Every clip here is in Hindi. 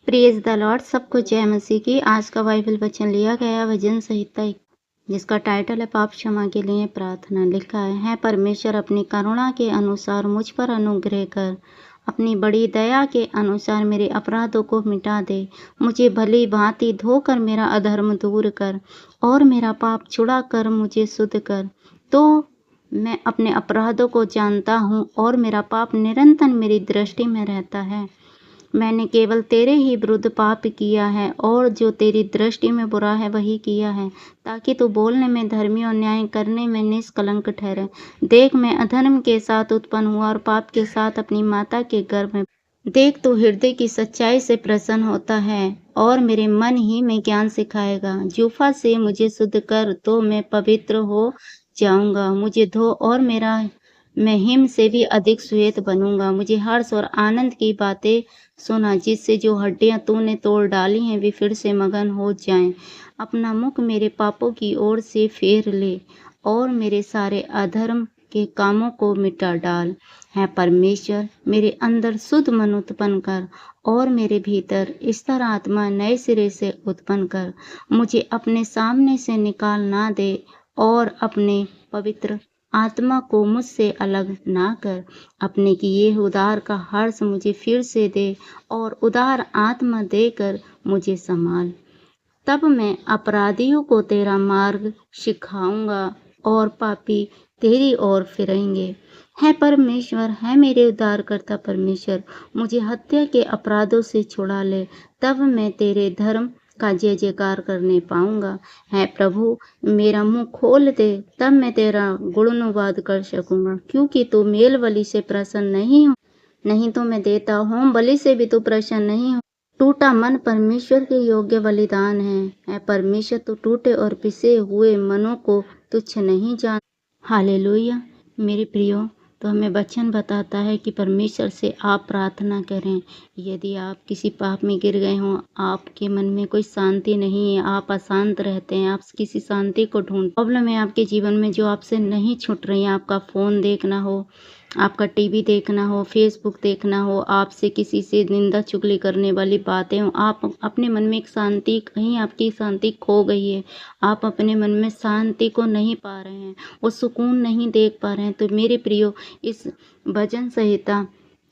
Praise the Lord. सबको जय मसीह की। आज का बाइबल वचन लिया गया भजन संहिता जिसका टाइटल है पाप क्षमा के लिए प्रार्थना। लिखा है परमेश्वर अपनी करुणा के अनुसार मुझ पर अनुग्रह कर, अपनी बड़ी दया के अनुसार मेरे अपराधों को मिटा दे। मुझे भली भांति धोकर मेरा अधर्म दूर कर और मेरा पाप छुड़ा कर मुझे शुद्ध कर। तो मैं अपने अपराधों को जानता हूँ और मेरा पाप निरंतर मेरी दृष्टि में रहता है। मैंने केवल तेरे ही विरुद्ध पाप किया है और जो तेरी दृष्टि में बुरा है वही किया है, ताकि तू बोलने में धर्मी और न्याय करने में निष्कलंक ठहरे। देख, मैं अधर्म के साथ उत्पन्न हुआ और पाप के साथ अपनी माता के गर्भ में। देख, तू हृदय की सच्चाई से प्रसन्न होता है और मेरे मन ही में ज्ञान सिखाएगा। जूफा से मुझे शुद्ध कर तो मैं पवित्र हो जाऊंगा। मुझे धो और मैं हिम से भी अधिक श्वेत बनूंगा। मुझे हर्ष और आनंद की बातें सुना, जिससे जो हड्डियां तूने तोड़ डाली हैं वे फिर से मगन हो जाएं। अपना मुख मेरे पापों की ओर से फेर ले और मेरे सारे अधर्म के कामों को मिटा डाल। है परमेश्वर, मेरे अंदर शुद्ध मन उत्पन्न कर और मेरे भीतर स्थिर आत्मा नए सिरे से उत्पन्न कर। मुझे अपने सामने से निकाल ना दे और अपने पवित्र आत्मा को मुझसे अलग ना कर। अपने किए उद्धार का हर्ष मुझे फिर से दे और उदार आत्मा देकर मुझे संभाल। तब मैं अपराधियों को तेरा मार्ग सिखाऊंगा और पापी तेरी ओर फिरेंगे। है परमेश्वर, है मेरे उद्धारकर्ता परमेश्वर, मुझे हत्या के अपराधों से छुड़ा ले। तब मैं तेरे धर्म का जय जयकार करने पाऊंगा। है प्रभु, मेरा मुंह खोल दे, तब मैं तेरा गुणानुवाद कर सकूंगा। क्योंकि तू मेल बलि से प्रसन्न नहीं तो मैं देता होम बलि से भी तू प्रसन्न नहीं हो। टूटा मन परमेश्वर के योग्य बलिदान है परमेश्वर, तू टूटे और पिसे हुए मनों को तुच्छ नहीं जान। हालेलुया। मेरे प्रियो, तो हमें वचन बताता है कि परमेश्वर से आप प्रार्थना करें। यदि आप किसी पाप में गिर गए हों, आपके मन में कोई शांति नहीं है, आप अशांत रहते हैं, आप किसी शांति को ढूंढ, प्रॉब्लम है आपके जीवन में जो आपसे नहीं छूट रही है, आपका फ़ोन देखना हो, आपका टीवी देखना हो, फेसबुक देखना हो, आपसे किसी से निंदा चुगली करने वाली बातें हो, आप अपने मन में एक शांति, कहीं आपकी शांति खो गई है, आप अपने मन में शांति को नहीं पा रहे हैं, वो सुकून नहीं देख पा रहे हैं, तो मेरे प्रियो, इस भजन संहिता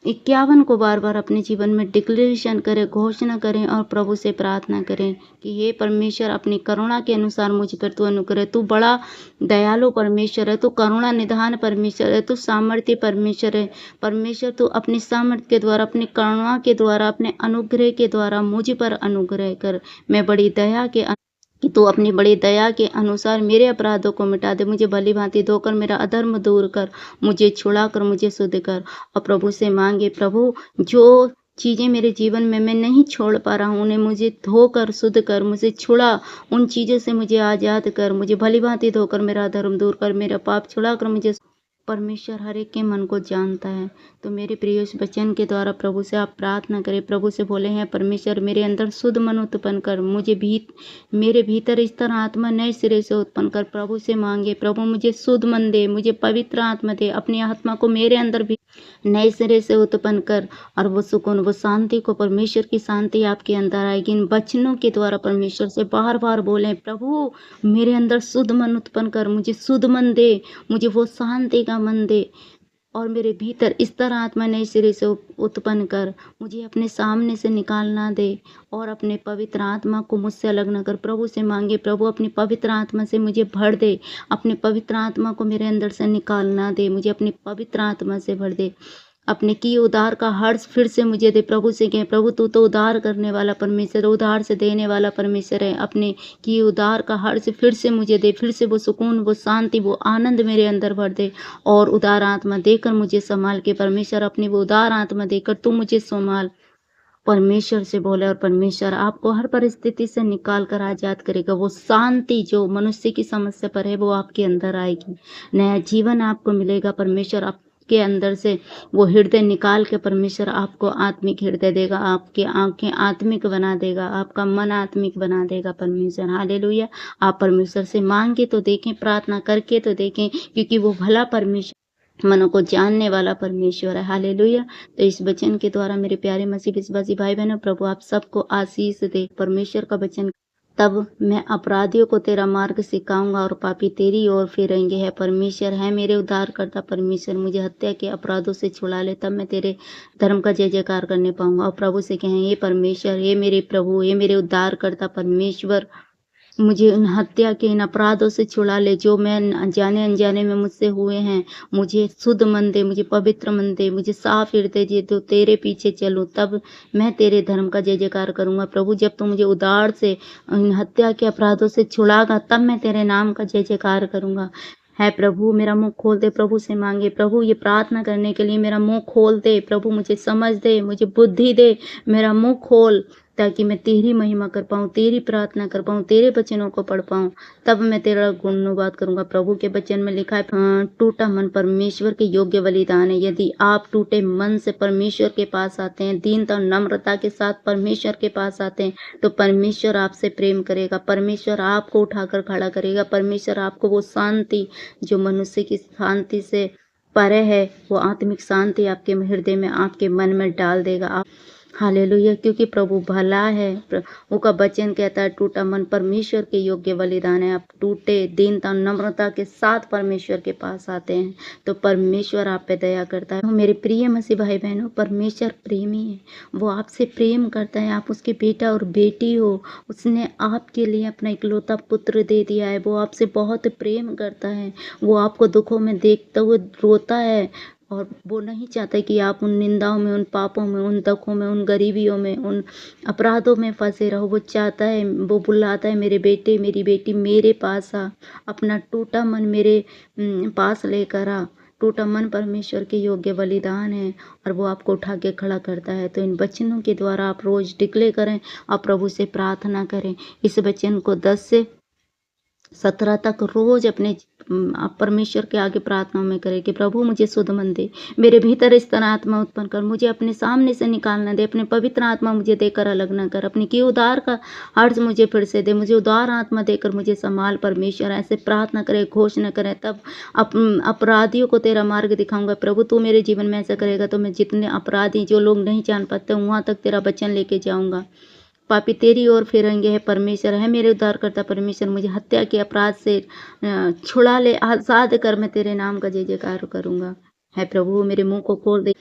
51 को बार बार अपने जीवन में डिक्लेरेशन करें, घोषणा करें और प्रभु से प्रार्थना करें कि हे परमेश्वर, अपनी करुणा के अनुसार मुझ पर तू अनुग्रह। तू बड़ा दयालु परमेश्वर है, तू करुणा निधान परमेश्वर है, तू सामर्थ्य परमेश्वर है। परमेश्वर, तू अपनी सामर्थ्य के द्वारा, अपनी करुणा के द्वारा, अपने अनुग्रह के द्वारा मुझ पर अनुग्रह कर। मैं बड़ी दया के कि तू अपनी बड़ी दया के अनुसार मेरे अपराधों को मिटा दे। मुझे भली भांति धोकर मेरा अधर्म दूर कर, मुझे छुड़ा कर मुझे शुद्ध कर। और प्रभु से मांगे, प्रभु जो चीज़ें मेरे जीवन में मैं नहीं छोड़ पा रहा हूँ, उन्हें मुझे धोकर शुद्ध कर, मुझे छुड़ा, उन चीज़ों से मुझे आज़ाद कर। मुझे भली भांति धोकर मेरा अधर्म दूर कर, मेरा पाप छुड़ा कर मुझे। परमेश्वर हर एक के मन को जानता है। तो मेरे प्रिय, इस वचन के द्वारा प्रभु से आप प्रार्थना करें, प्रभु से बोले हैं परमेश्वर, मेरे अंदर शुद्ध मन उत्पन्न कर, मेरे भीतर इस तरह आत्मा नए सिरे से उत्पन्न कर। प्रभु से मांगे, प्रभु मुझे शुद्ध मन दे, मुझे पवित्र आत्मा दे, अपनी आत्मा को मेरे अंदर भी नए सिरे से उत्पन्न कर। और वो सुकून, वो शांति को, परमेश्वर की शांति आपके अंदर आएगी। इन वचनों के द्वारा परमेश्वर से बार बार बोलें, प्रभु मेरे अंदर शुद्ध मन उत्पन्न कर, मुझे शुद्ध मन दे, मुझे वो शांति का मन दे और मेरे भीतर इस तरह आत्मा नए सिरे से उत्पन्न कर। मुझे अपने सामने से निकाल ना दे और अपने पवित्र आत्मा को मुझसे अलग न कर। प्रभु से मांगे, प्रभु अपनी पवित्र आत्मा से मुझे भर दे, अपने पवित्र आत्मा को मेरे अंदर से निकाल ना दे, मुझे अपनी पवित्र आत्मा से भर दे। अपने किए उद्धार का हर्ष फिर से मुझे दे। प्रभु से कहें, प्रभु तू तो उद्धार करने वाला परमेश्वर, उद्धार से देने वाला परमेश्वर है। अपने किए उद्धार का हर्ष फिर से मुझे दे, फिर से वो सुकून, वो शांति, वो आनंद मेरे अंदर भर दे और उदार आत्मा देकर मुझे संभाल के। परमेश्वर, अपनी वो उदार आत्मा देकर तू मुझे संभाल। परमेश्वर से बोले और परमेश्वर आपको हर परिस्थिति से निकाल कर आजाद करेगा। वो शांति जो मनुष्य की समस्या पर है वो आपके अंदर आएगी, नया जीवन आपको मिलेगा। परमेश्वर आपके अंदर से वो हृदय निकाल के परमेश्वर आपको आत्मिक हृदय देगा, आपकी आंखें आत्मिक बना देगा, आपका मन आत्मिक बना देगा परमेश्वर। हालेलुया। आप परमेश्वर से मांगे तो देखें, प्रार्थना करके तो देखें, क्योंकि वो भला परमेश्वर मनों को जानने वाला परमेश्वर है। हालेलुया। तो इस वचन के द्वारा मेरे प्यारे मसीह विश्वासी भाई बहनों, प्रभु आप सबको आशीष दे। परमेश्वर का वचन, तब मैं अपराधियों को तेरा मार्ग सिखाऊंगा और पापी तेरी ओर फिरेंगे। है परमेश्वर, है मेरे उद्धारकर्ता परमेश्वर, मुझे हत्या के अपराधों से छुड़ा ले, तब मैं तेरे धर्म का जय जयकार करने पाऊंगा। और प्रभु से कहें, ये परमेश्वर, ये मेरे प्रभु, ये मेरे उद्धारकर्ता परमेश्वर, मुझे उन हत्या के इन अपराधों से छुड़ा ले जो मैं जाने अनजाने में मुझसे हुए हैं। मुझे शुद्ध मन दे, मुझे पवित्र मन दे, मुझे साफ हृदय दे, तो तेरे पीछे चलूं, तब मैं तेरे धर्म का जय जयकार करूंगा। प्रभु, जब तू मुझे उधार से इन हत्या के अपराधों से छुड़ागा, तब मैं तेरे नाम का जय जयकार करूंगा। है प्रभु, मेरा मुंह खोल दे। प्रभु से मांगे, प्रभु ये प्रार्थना करने के लिए मेरा मुंह खोल दे। प्रभु मुझे समझ दे, मुझे बुद्धि दे, मेरा मुंह खोल, ताकि मैं तेरी महिमा कर पाऊँ, तेरी प्रार्थना कर पाऊँ, तेरे वचनों को पढ़ पाऊँ, तब मैं तेरा गुणगान करूँगा। प्रभु के वचन में लिखा है, टूटा मन परमेश्वर के योग्य बलिदान है। यदि आप टूटे मन से परमेश्वर के पास आते हैं, दीनता और नम्रता के साथ परमेश्वर के पास आते हैं, तो परमेश्वर आपसे प्रेम करेगा, परमेश्वर आपको उठाकर खड़ा करेगा, परमेश्वर आपको वो शांति जो मनुष्य की शांति से परे है, वो आत्मिक शांति आपके हृदय में, आपके मन में डाल देगा। हालेलुया। क्योंकि प्रभु भला है। प्रभु का वचन कहता है, टूटा मन परमेश्वर के योग्य बलिदान है। आप टूटे दीनता नम्रता के साथ परमेश्वर के पास आते हैं, तो परमेश्वर आप पे दया करता है। मेरे प्रिय मसीह भाई बहनों, परमेश्वर प्रेमी है, वो आपसे प्रेम करता है। आप उसके बेटा और बेटी हो, उसने आपके लिए अपना इकलौता पुत्र दे दिया है। वो आपसे बहुत प्रेम करता है। वो आपको दुखों में देखते हुए रोता है, और वो नहीं चाहता कि आप उन निंदाओं में, उन पापों में, उन दुखों में, उन गरीबियों में, उन अपराधों में फंसे रहो। वो चाहता है, वो बुलाता है, मेरे बेटे मेरी बेटी मेरे पास आ, अपना टूटा मन मेरे पास लेकर आ। टूटा मन परमेश्वर के योग्य बलिदान है, और वो आपको उठा के खड़ा करता है। तो इन वचनों के द्वारा आप रोज डिक्लेयर करें और प्रभु से प्रार्थना करें। इस वचन को 10 से 17 तक रोज अपने आप परमेश्वर के आगे प्रार्थना में करें कि प्रभु मुझे शुद्ध मन दे, मेरे भीतर इस तरह आत्मा उत्पन्न कर, मुझे अपने सामने से निकालना दे, अपने पवित्र आत्मा मुझे देकर अलग न कर, अपनी की उदार का अर्ज मुझे फिर से दे, मुझे उदार आत्मा देकर मुझे संभाल परमेश्वर। ऐसे प्रार्थना करें, घोषणा करें, तब अपराधियों को तेरा मार्ग दिखाऊंगा। प्रभु तू मेरे जीवन में ऐसा करेगा तो मैं जितने अपराधी जो लोग नहीं जान पाते वहाँ तक तेरा वचन लेके जाऊँगा। पापी तेरी ओर फिरेंगे। है परमेश्वर, है मेरे उद्धारकर्ता परमेश्वर, मुझे हत्या के अपराध से छुड़ा ले, आज़ाद कर, मैं तेरे नाम का जय जयकार करूँगा। है प्रभु, मेरे मुंह को खोल दे।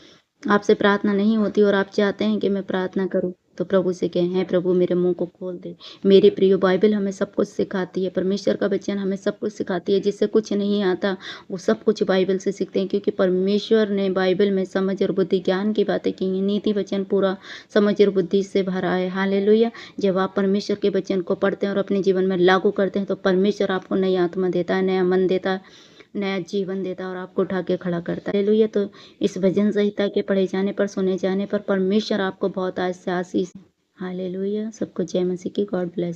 आपसे प्रार्थना नहीं होती और आप चाहते हैं कि मैं प्रार्थना करूं, तो प्रभु से कहें, है प्रभु मेरे मुंह को खोल दे। मेरे प्रियो, बाइबल हमें सब कुछ सिखाती है, परमेश्वर का वचन हमें सब कुछ सिखाती है। जिससे कुछ नहीं आता वो सब कुछ बाइबल से सीखते हैं, क्योंकि परमेश्वर ने बाइबल में समझ और बुद्धि ज्ञान की बातें की हैं। नीति वचन पूरा समझ और बुद्धि से भरा है। हालेलुया। जब आप परमेश्वर के वचन को पढ़ते हैं और अपने जीवन में लागू करते हैं, तो परमेश्वर आपको नई आत्मा देता है, नया मन देता है, नया जीवन देता है, और आपको उठा के खड़ा करता है। हालेलुया। तो इस भजन संहिता के पढ़े जाने पर, सुने जाने पर परमेश्वर आपको बहुत आज से आशीष। हालेलुया। सबको जय मसीह की। God bless.